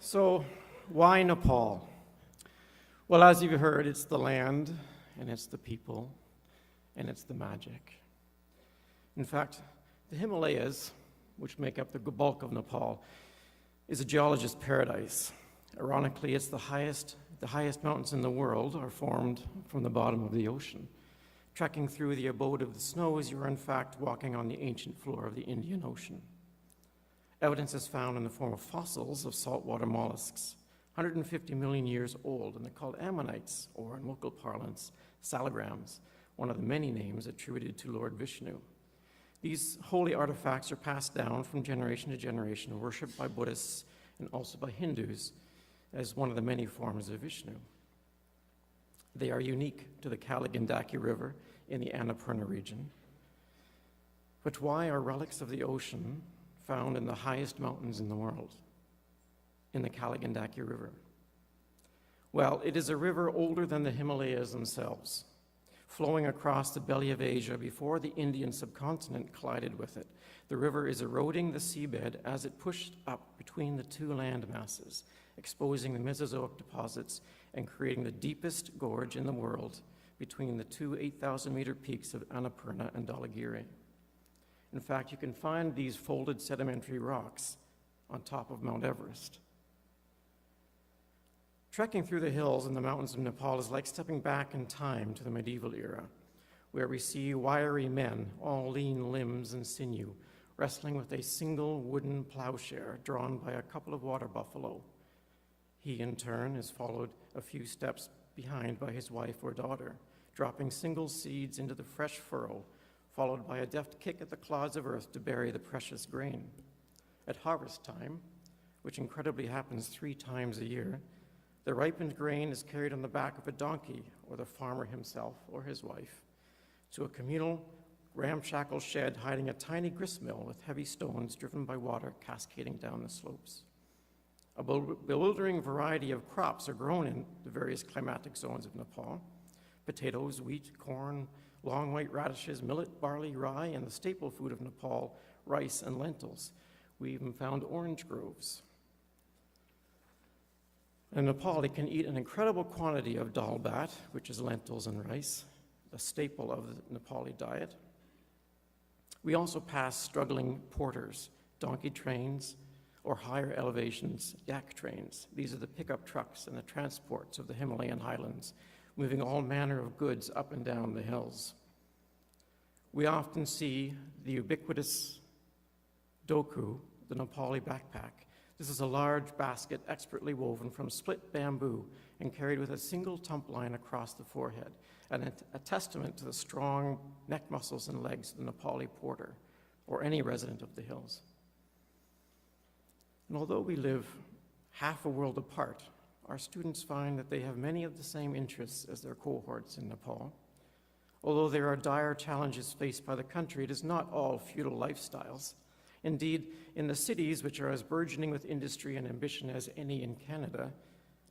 So, why Nepal? Well, as you've heard, it's the land, and it's the people, and it's the magic. In fact, the Himalayas, which make up the bulk of Nepal, is a geologist's paradise. Ironically, it's the highest mountains in the world are formed from the bottom of the ocean. Trekking through the abode of the snows, you are in fact walking on the ancient floor of the Indian Ocean. Evidence is found in the form of fossils of saltwater mollusks, 150 million years old, and they're called ammonites, or in local parlance, salagrams, one of the many names attributed to Lord Vishnu. These holy artifacts are passed down from generation to generation, worshipped by Buddhists and also by Hindus as one of the many forms of Vishnu. They are unique to the Kali-Gandaki River in the Annapurna region. But why are relics of the ocean found in the highest mountains in the world, in the Kali-Gandaki River? Well, it is a river older than the Himalayas themselves, flowing across the belly of Asia before the Indian subcontinent collided with it. The river is eroding the seabed as it pushed up between the two land masses, exposing the Mesozoic deposits and creating the deepest gorge in the world between the two 8,000-meter peaks of Annapurna and Dhaulagiri. In fact, you can find these folded sedimentary rocks on top of Mount Everest. Trekking through the hills and the mountains of Nepal is like stepping back in time to the medieval era, where we see wiry men, all lean limbs and sinew, wrestling with a single wooden plowshare drawn by a couple of water buffalo. He, in turn, is followed a few steps behind by his wife or daughter, dropping single seeds into the fresh furrow, followed by a deft kick at the clods of earth to bury the precious grain. At harvest time, which incredibly happens 3 times a year, the ripened grain is carried on the back of a donkey, or the farmer himself or his wife, to a communal, ramshackle shed hiding a tiny gristmill with heavy stones driven by water cascading down the slopes. A bewildering variety of crops are grown in the various climatic zones of Nepal: potatoes, wheat, corn, long white radishes, millet, barley, rye, and the staple food of Nepal, rice and lentils. We even found orange groves. A Nepali can eat an incredible quantity of dal bhat, which is lentils and rice, a staple of the Nepali diet. We also pass struggling porters, donkey trains, or higher elevations, yak trains. These are the pickup trucks and the transports of the Himalayan highlands, moving all manner of goods up and down the hills. We often see the ubiquitous doku, the Nepali backpack. This is a large basket expertly woven from split bamboo and carried with a single tump line across the forehead, and a testament to the strong neck muscles and legs of the Nepali porter, or any resident of the hills. And although we live half a world apart, our students find that they have many of the same interests as their cohorts in Nepal. Although there are dire challenges faced by the country, it is not all feudal lifestyles. Indeed, in the cities, which are as burgeoning with industry and ambition as any in Canada,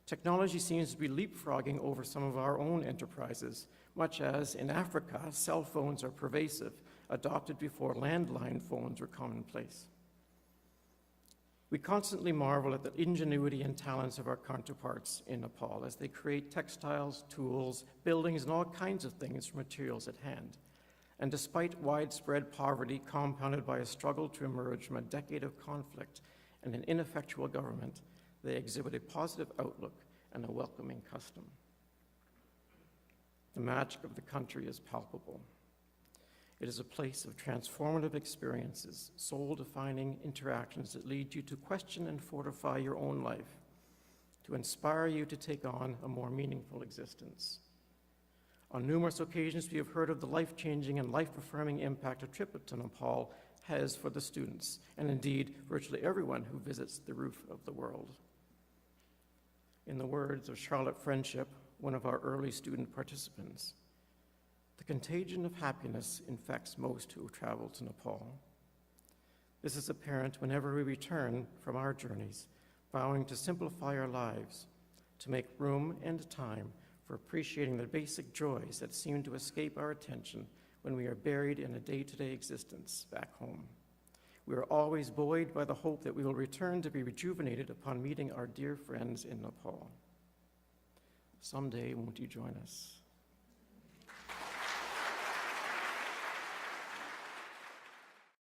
technology seems to be leapfrogging over some of our own enterprises, much as in Africa, cell phones are pervasive, adopted before landline phones were commonplace. We constantly marvel at the ingenuity and talents of our counterparts in Nepal as they create textiles, tools, buildings, and all kinds of things from materials at hand. And despite widespread poverty compounded by a struggle to emerge from a decade of conflict and an ineffectual government, they exhibit a positive outlook and a welcoming custom. The magic of the country is palpable. It is a place of transformative experiences, soul-defining interactions that lead you to question and fortify your own life, to inspire you to take on a more meaningful existence. On numerous occasions, we have heard of the life-changing and life-affirming impact a trip to Nepal has for the students, and indeed, virtually everyone who visits the roof of the world. In the words of Charlotte Friendship, one of our early student participants, "The contagion of happiness infects most who travel to Nepal. This is apparent whenever we return from our journeys, vowing to simplify our lives, to make room and time for appreciating the basic joys that seem to escape our attention when we are buried in a day-to-day existence back home. We are always buoyed by the hope that we will return to be rejuvenated upon meeting our dear friends in Nepal. Someday, won't you join us?